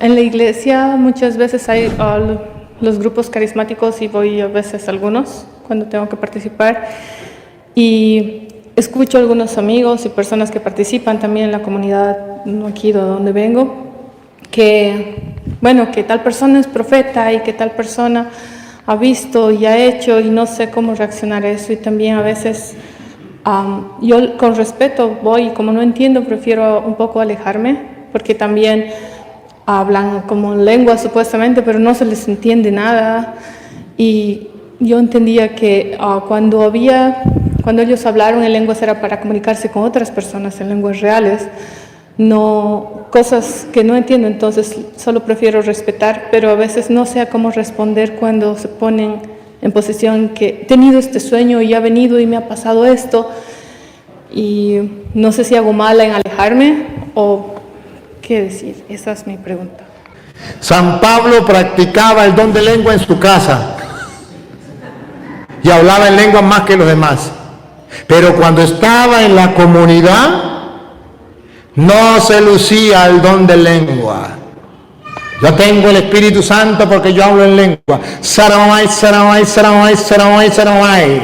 En la iglesia muchas veces hay los grupos carismáticos y voy a veces a algunos cuando tengo que participar y escucho a algunos amigos y personas que participan también en la comunidad aquí de donde vengo que tal persona es profeta y que tal persona ha visto y ha hecho y no sé cómo reaccionar a eso y también a veces yo con respeto voy y como no entiendo prefiero un poco alejarme porque también hablan como lengua supuestamente, pero no se les entiende nada. Y yo entendía que cuando ellos hablaron en lenguas era para comunicarse con otras personas en lenguas reales, no cosas que no entiendo, entonces solo prefiero respetar, pero a veces no sé cómo responder cuando se ponen en posición que he tenido este sueño y ha venido y me ha pasado esto, y no sé si hago mal en alejarme o ¿qué decir? Esa es mi pregunta. San Pablo practicaba el don de lengua en su casa y hablaba en lengua más que los demás. Pero cuando estaba en la comunidad, no se lucía el don de lengua. Yo tengo el Espíritu Santo porque yo hablo en lengua. Saramai, saramai, saramai, saramai, saramai.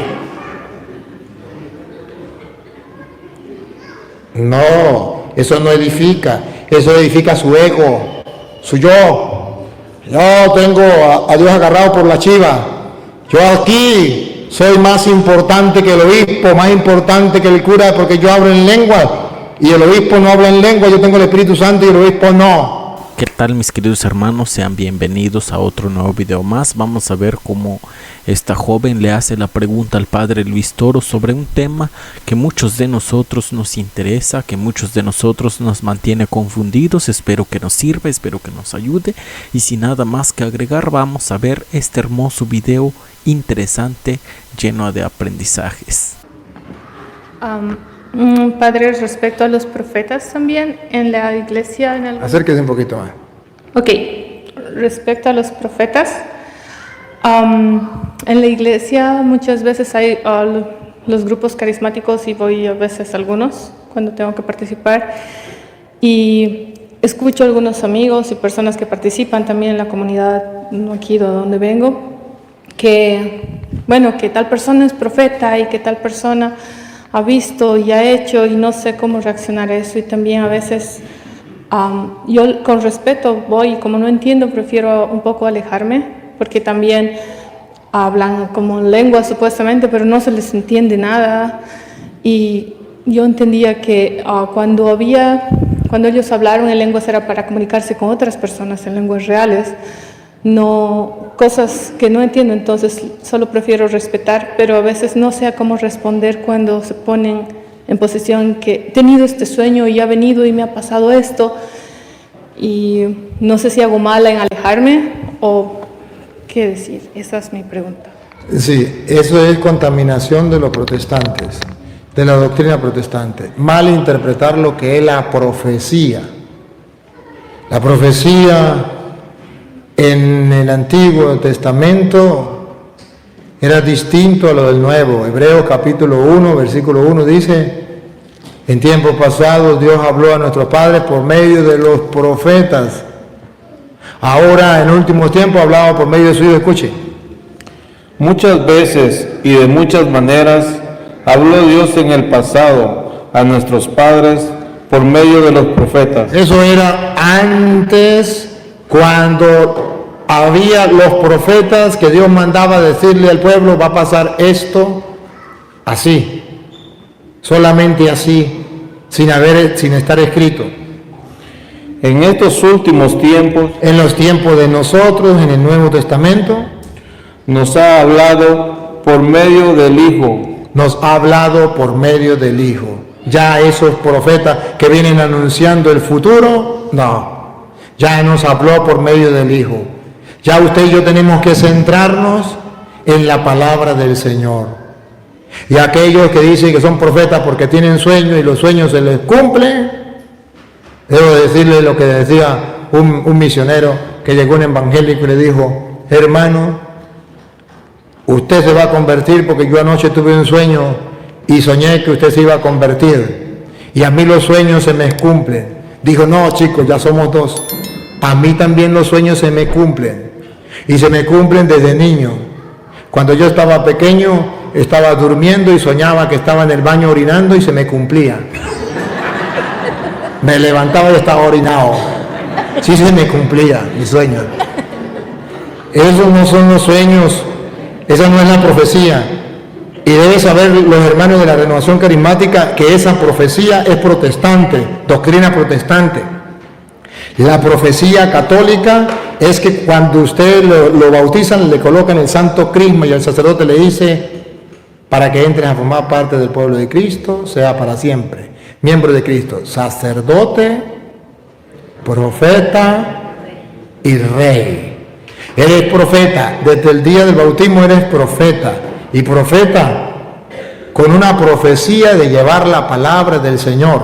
No, eso no edifica. Eso edifica su ego, su yo. Yo tengo a Dios agarrado por la chiva. Yo aquí soy más importante que el obispo, más importante que el cura porque yo hablo en lengua y el obispo no habla en lengua. Yo tengo el Espíritu Santo y el obispo no. ¿Qué tal, mis queridos hermanos? Sean bienvenidos a otro nuevo video más. Vamos a ver cómo esta joven le hace la pregunta al padre Luis Toro sobre un tema que muchos de nosotros nos interesa, que muchos de nosotros nos mantiene confundidos. Espero que nos sirva, espero que nos ayude. Y sin nada más que agregar, vamos a ver este hermoso video interesante, lleno de aprendizajes. Padre, respecto a los profetas también en la iglesia... Acérquese un poquito más. Ok, respecto a los profetas, en la iglesia muchas veces hay los grupos carismáticos y voy a veces a algunos cuando tengo que participar y escucho a algunos amigos y personas que participan también en la comunidad aquí de donde vengo que tal persona es profeta y que tal persona ha visto y ha hecho y no sé cómo reaccionar a eso y también a veces yo con respeto voy y como no entiendo prefiero un poco alejarme porque también hablan como lengua supuestamente pero no se les entiende nada y yo entendía que cuando ellos hablaron en lenguas era para comunicarse con otras personas en lenguas reales, no cosas que no entiendo, entonces solo prefiero respetar, pero a veces no sé cómo responder cuando se ponen en posición que he tenido este sueño y ha venido y me ha pasado esto, y no sé si hago mal en alejarme o qué decir. Esa es mi pregunta. Sí, eso es contaminación de los protestantes, de la doctrina protestante. Mal interpretar lo que es la profecía. La profecía en el Antiguo Testamento era distinto a lo del Nuevo. Hebreos capítulo 1, versículo 1 dice: en tiempos pasados Dios habló a nuestros padres por medio de los profetas. Ahora, en últimos tiempos, ha hablado por medio de su Hijo. Escuche. Muchas veces y de muchas maneras habló Dios en el pasado a nuestros padres por medio de los profetas. Eso era antes, cuando había los profetas que Dios mandaba decirle al pueblo: va a pasar esto así, solamente así, sin estar escrito. En estos últimos tiempos, en los tiempos de nosotros, en el Nuevo Testamento, nos ha hablado por medio del Hijo. Nos ha hablado por medio del Hijo. Ya esos profetas que vienen anunciando el futuro, no. Ya nos habló por medio del Hijo. Ya usted y yo tenemos que centrarnos en la palabra del Señor. Y aquellos que dicen que son profetas porque tienen sueños y los sueños se les cumplen, debo decirle lo que decía un misionero que llegó, un evangélico, y le dijo: hermano, usted se va a convertir porque yo anoche tuve un sueño y soñé que usted se iba a convertir y a mí los sueños se me cumplen. Dijo: no, chicos, ya somos dos. a mí también los sueños se me cumplen. Y se me cumplen desde niño. Cuando yo estaba pequeño, estaba durmiendo y soñaba que estaba en el baño orinando y se me cumplía. Me levantaba y estaba orinado. Sí se me cumplía mi sueño. Esos no son los sueños, esa no es la profecía. Y deben saber los hermanos de la Renovación Carismática que esa profecía es protestante, doctrina protestante. La profecía católica es que cuando usted lo bautizan, le colocan el santo crisma y el sacerdote le dice, para que entres a formar parte del pueblo de Cristo, sea para siempre, miembro de Cristo, sacerdote, profeta y rey. Eres profeta, desde el día del bautismo eres profeta, y profeta con una profecía de llevar la palabra del Señor.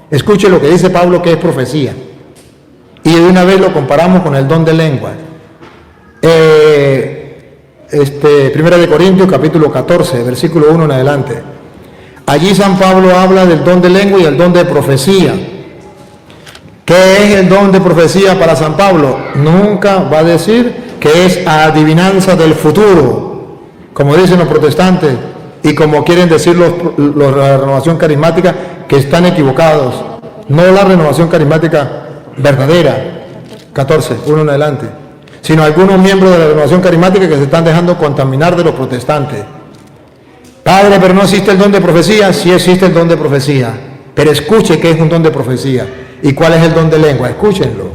Escuche lo que dice Pablo que es profecía. Y de una vez lo comparamos con el don de lengua. Primera de Corintios, capítulo 14, versículo 1 en adelante. Allí San Pablo habla del don de lengua y el don de profecía. ¿Qué es el don de profecía para San Pablo? Nunca va a decir que es adivinanza del futuro, como dicen los protestantes y como quieren decir los de la Renovación Carismática, que están equivocados. No la Renovación Carismática verdadera, 14, 1 en adelante, sino algunos miembros de la Renovación Carismática que se están dejando contaminar de los protestantes. Padre, pero no existe el don de profecía. Sí existe el don de profecía, pero escuche qué es un don de profecía y cuál es el don de lengua. Escúchenlo.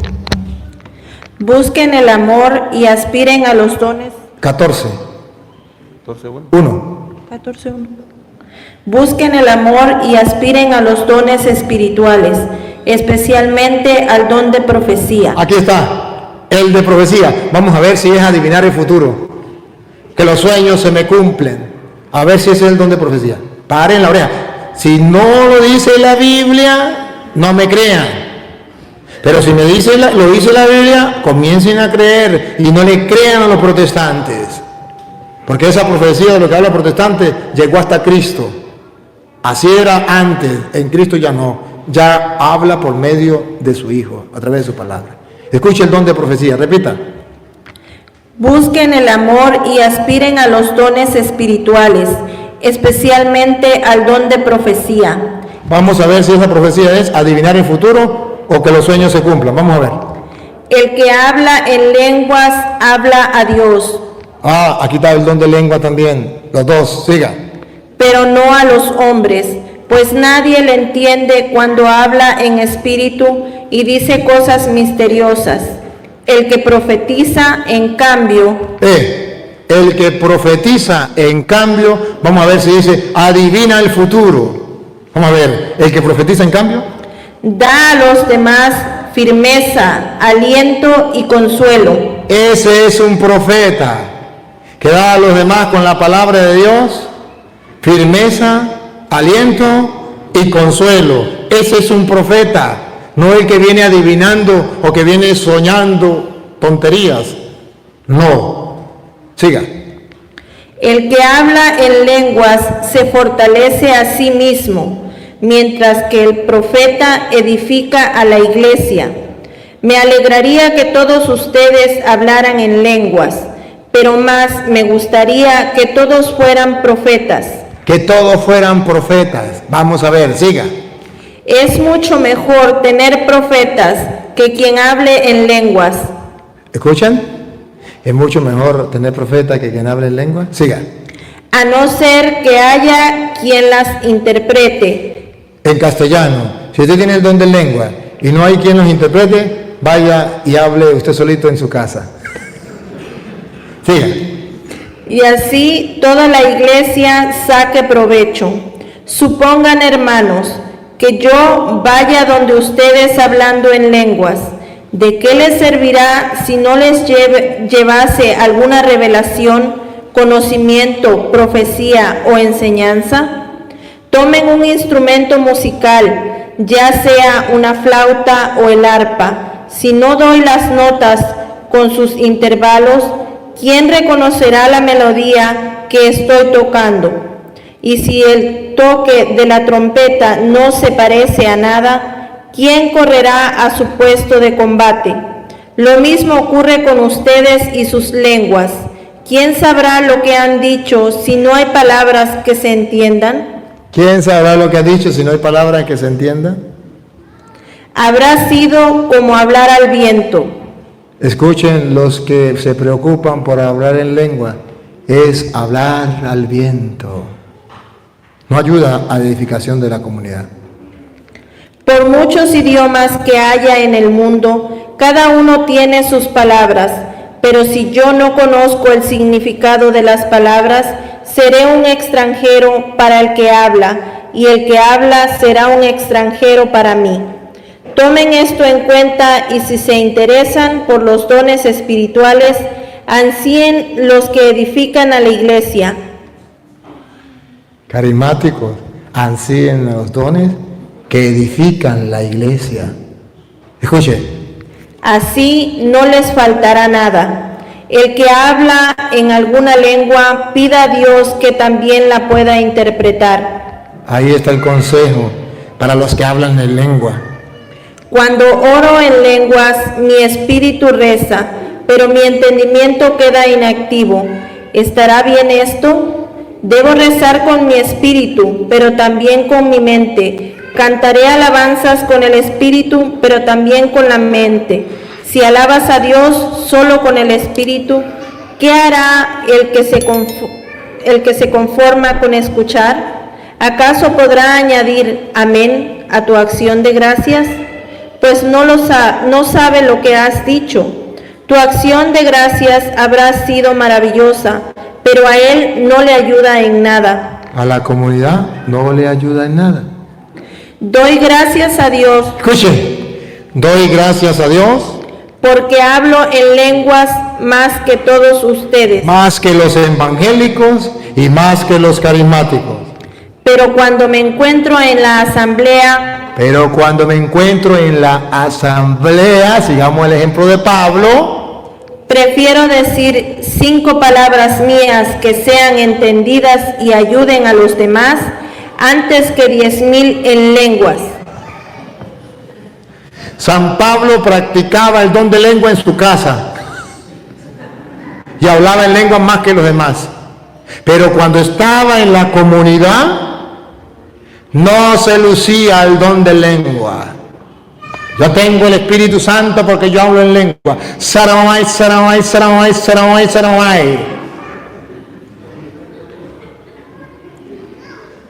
Busquen el amor y aspiren a los dones. 14, 1. 14:1. Busquen el amor y aspiren a los dones espirituales, especialmente al don de profecía. Aquí está, el de profecía. Vamos a ver si es adivinar el futuro. Que los sueños se me cumplen. A ver si ese es el don de profecía. Paren la oreja. Si no lo dice la Biblia, no me crean. Pero si me dice lo dice la Biblia, comiencen a creer y no le crean a los protestantes. Porque esa profecía de lo que habla protestante llegó hasta Cristo. Así era antes, en Cristo ya no. Ya habla por medio de su Hijo, a través de su palabra. Escuche el don de profecía, repita. Busquen el amor y aspiren a los dones espirituales, especialmente al don de profecía. Vamos a ver si esa profecía es adivinar el futuro o que los sueños se cumplan. Vamos a ver. El que habla en lenguas habla a Dios. Aquí está el don de lengua también. Los dos, siga. Pero no a los hombres, pues nadie le entiende cuando habla en espíritu y dice cosas misteriosas. El que profetiza, en cambio... El que profetiza, en cambio, vamos a ver si dice, adivina el futuro. Vamos a ver, el que profetiza, en cambio... Da a los demás firmeza, aliento y consuelo. Ese es un profeta, que da a los demás con la palabra de Dios, firmeza, aliento y consuelo. Ese es un profeta, no el que viene adivinando o que viene soñando tonterías. No. Siga. El que habla en lenguas se fortalece a sí mismo, mientras que el profeta edifica a la iglesia. Me alegraría que todos ustedes hablaran en lenguas, pero más me gustaría que todos fueran profetas. Que todos fueran profetas. Vamos a ver, siga. Es mucho mejor tener profetas que quien hable en lenguas. ¿Escuchan? Es mucho mejor tener profetas que quien hable en lengua. Siga. A no ser que haya quien las interprete. En castellano, si usted tiene el don de lengua y no hay quien los interprete, vaya y hable usted solito en su casa. Siga. Y así toda la iglesia saque provecho. Supongan, hermanos, que yo vaya donde ustedes hablando en lenguas. ¿De qué les servirá si no les llevase alguna revelación, conocimiento, profecía o enseñanza? Tomen un instrumento musical, ya sea una flauta o el arpa. Si no doy las notas con sus intervalos, ¿quién reconocerá la melodía que estoy tocando? Y si el toque de la trompeta no se parece a nada, ¿quién correrá a su puesto de combate? Lo mismo ocurre con ustedes y sus lenguas. ¿Quién sabrá lo que han dicho si no hay palabras que se entiendan? ¿Quién sabrá lo que ha dicho si no hay palabras que se entiendan? Habrá sido como hablar al viento. Escuchen, los que se preocupan por hablar en lengua, es hablar al viento. No ayuda a la edificación de la comunidad. Por muchos idiomas que haya en el mundo, cada uno tiene sus palabras, pero si yo no conozco el significado de las palabras, seré un extranjero para el que habla, y el que habla será un extranjero para mí. Tomen esto en cuenta y si se interesan por los dones espirituales, ansíen los que edifican a la iglesia. Carismáticos, ansíen los dones que edifican la iglesia. Escuche. Así no les faltará nada. El que habla en alguna lengua, pida a Dios que también la pueda interpretar. Ahí está el consejo para los que hablan en lengua. Cuando oro en lenguas, mi espíritu reza, pero mi entendimiento queda inactivo. ¿Estará bien esto? Debo rezar con mi espíritu, pero también con mi mente. Cantaré alabanzas con el espíritu, pero también con la mente. Si alabas a Dios solo con el espíritu, ¿qué hará el que se conforma con escuchar? ¿Acaso podrá añadir amén a tu acción de gracias? Pues no sabe lo que has dicho. Tu acción de gracias habrá sido maravillosa, pero a él no le ayuda en nada. A la comunidad no le ayuda en nada. Doy gracias a Dios. Escuchen, doy gracias a Dios. Porque hablo en lenguas más que todos ustedes. Más que los evangélicos y más que los carismáticos. Pero cuando me encuentro en la asamblea, sigamos el ejemplo de Pablo, prefiero decir 5 palabras mías que sean entendidas y ayuden a los demás, antes que 10,000 en lenguas. San Pablo practicaba el don de lengua en su casa y hablaba en lengua más que los demás. Pero cuando estaba en la comunidad, no se lucía el don de lengua. Yo tengo el Espíritu Santo porque yo hablo en lengua. Saramai, saramai, saramai, saramai, saramai.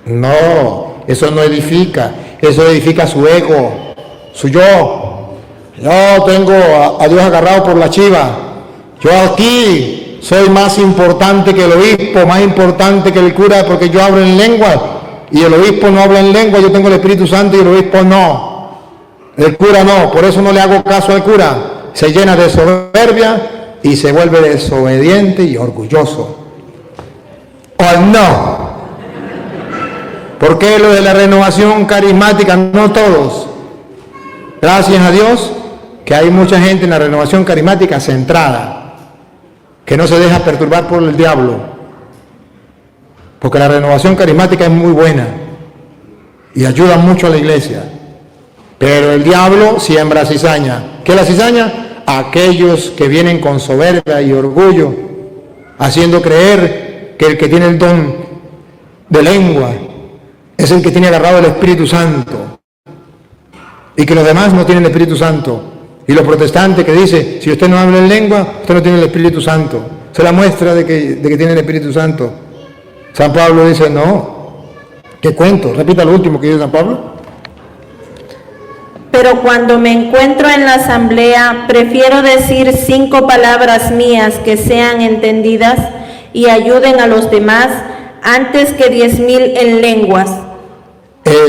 No, eso no edifica. Eso edifica su ego, su yo. Yo tengo a Dios agarrado por la chiva. Yo aquí soy más importante que el obispo, más importante que el cura, porque yo hablo en lengua. Y el obispo no habla en lengua, yo tengo el Espíritu Santo y el obispo no. El cura no, por eso no le hago caso al cura. Se llena de soberbia y se vuelve desobediente y orgulloso. ¿O no? ¿Por qué lo de la renovación carismática? No todos. Gracias a Dios que hay mucha gente en la renovación carismática centrada, que no se deja perturbar por el diablo. Porque la renovación carismática es muy buena y ayuda mucho a la iglesia. Pero el diablo siembra cizaña. ¿Qué es la cizaña? Aquellos que vienen con soberbia y orgullo, haciendo creer que el que tiene el don de lengua es el que tiene agarrado el Espíritu Santo y que los demás no tienen el Espíritu Santo. Y los protestantes que dicen, si usted no habla en lengua, usted no tiene el Espíritu Santo. Esa es la muestra de que tiene el Espíritu Santo. San Pablo dice, no. ¿Qué cuento? Repita lo último que dice San Pablo. Pero cuando me encuentro en la asamblea, prefiero decir 5 palabras mías que sean entendidas y ayuden a los demás, antes que 10,000 en lenguas.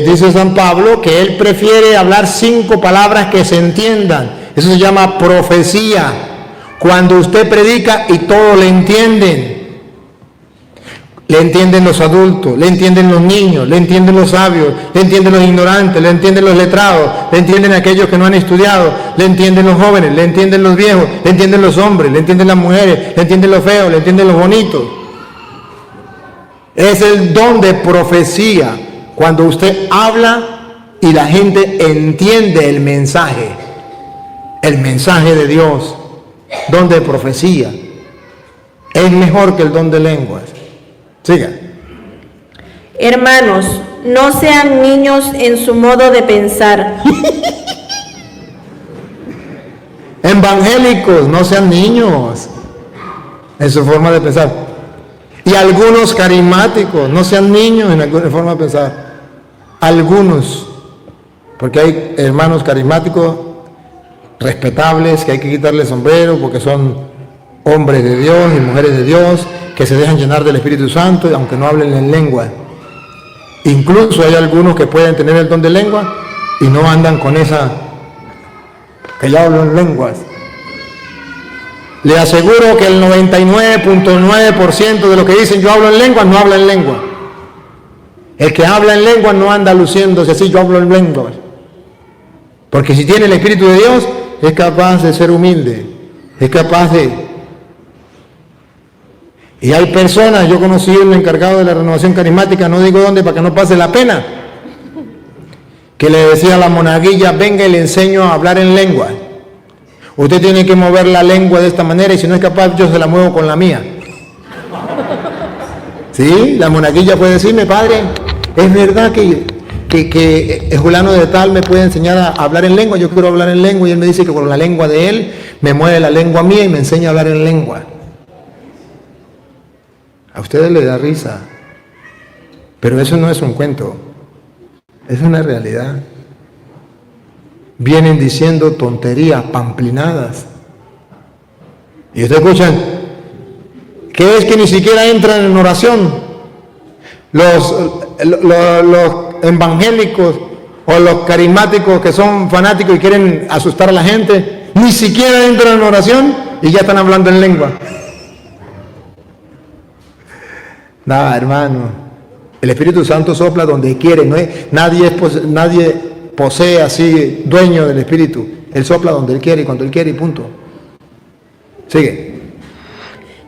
Dice San Pablo que él prefiere hablar 5 palabras que se entiendan. Eso se llama profecía. Cuando usted predica y todos le entienden. Le entienden los adultos, le entienden los niños, le entienden los sabios, le entienden los ignorantes, le entienden los letrados, le entienden aquellos que no han estudiado, le entienden los jóvenes, le entienden los viejos, le entienden los hombres, le entienden las mujeres, le entienden los feos, le entienden los bonitos. Es el don de profecía. Cuando usted habla y la gente entiende el mensaje. el mensaje de Dios, don de profecía, es mejor que el don de lenguas. Siga. Hermanos, no sean niños en su modo de pensar. Evangélicos, no sean niños en su forma de pensar. Y algunos carismáticos, no sean niños en alguna forma de pensar. Algunos, porque hay hermanos carismáticos respetables que hay que quitarle sombrero porque son hombres de Dios y mujeres de Dios que se dejan llenar del Espíritu Santo aunque no hablen en lengua. Incluso hay algunos que pueden tener el don de lengua y no andan con esa que ya hablo en lenguas. Le aseguro que el 99.9% de lo que dicen yo hablo en lengua no habla en lengua. El que habla en lengua no anda luciéndose así, yo hablo en lengua. Porque si tiene el Espíritu de Dios, es capaz de ser humilde, es capaz de... Y hay personas, yo conocí el encargado de la renovación carismática, no digo dónde para que no pase la pena, que le decía a la monaguilla, venga y le enseño a hablar en lengua. Usted tiene que mover la lengua de esta manera y si no es capaz, yo se la muevo con la mía. ¿Sí? La monaguilla puede decirme, padre, es verdad que fulano de tal me puede enseñar a hablar en lengua, yo quiero hablar en lengua, y él me dice que con la lengua de él me mueve la lengua mía y me enseña a hablar en lengua. A ustedes les da risa, pero eso no es un cuento, es una realidad. Vienen diciendo tonterías pamplinadas. Y ustedes escuchan, que es que ni siquiera entran en oración. Los evangélicos o los carismáticos que son fanáticos y quieren asustar a la gente, ni siquiera entran en oración y ya están hablando en lengua. Nada, hermano, el Espíritu Santo sopla donde quiere, nadie posee así, dueño del Espíritu. Él sopla donde Él quiere y cuando Él quiere y punto. Sigue.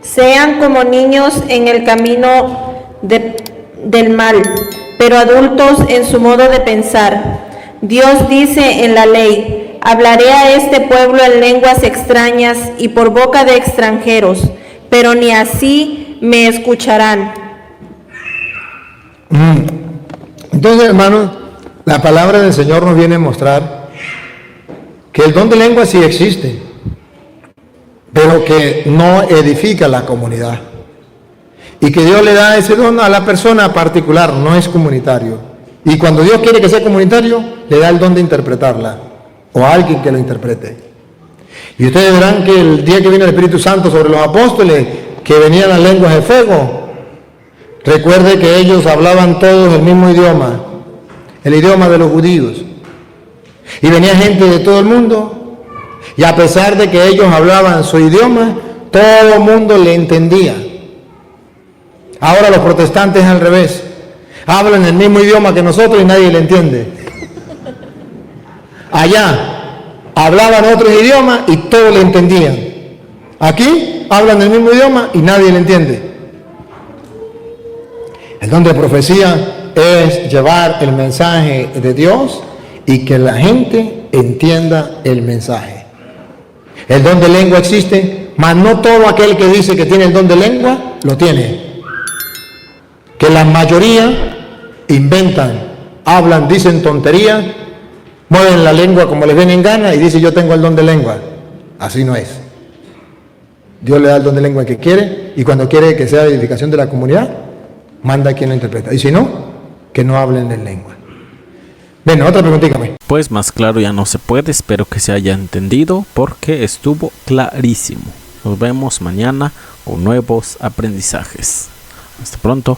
Sean como niños en el camino del mal, pero adultos en su modo de pensar. Dios dice en la ley, hablaré a este pueblo en lenguas extrañas y por boca de extranjeros, pero ni así me escucharán. Entonces, hermanos, la palabra del Señor nos viene a mostrar que el don de lengua sí existe, pero que no edifica la comunidad. Y que Dios le da ese don a la persona particular, no es comunitario. Y cuando Dios quiere que sea comunitario, le da el don de interpretarla, o a alguien que lo interprete. Y ustedes verán que el día que viene el Espíritu Santo sobre los apóstoles, que venían las lenguas de fuego, recuerde que ellos hablaban todos el mismo idioma, el idioma de los judíos. Y venía gente de todo el mundo, y a pesar de que ellos hablaban su idioma, todo el mundo le entendía. Ahora los protestantes al revés, hablan el mismo idioma que nosotros y nadie le entiende. Allá hablaban otros idiomas y todos le entendían. Aquí hablan el mismo idioma y nadie le entiende. El don de profecía es llevar el mensaje de Dios y que la gente entienda el mensaje. El don de lengua existe, mas no todo aquel que dice que tiene el don de lengua lo tiene. Que la mayoría inventan, hablan, dicen tonterías, mueven la lengua como les viene en gana y dicen yo tengo el don de lengua. Así no es. Dios le da el don de lengua que quiere y cuando quiere que sea edificación de la comunidad, manda a quien lo interpreta. Y si no, que no hablen en lengua. Bueno, otra preguntita. Pues más claro ya no se puede, espero que se haya entendido porque estuvo clarísimo. Nos vemos mañana con nuevos aprendizajes. Hasta pronto.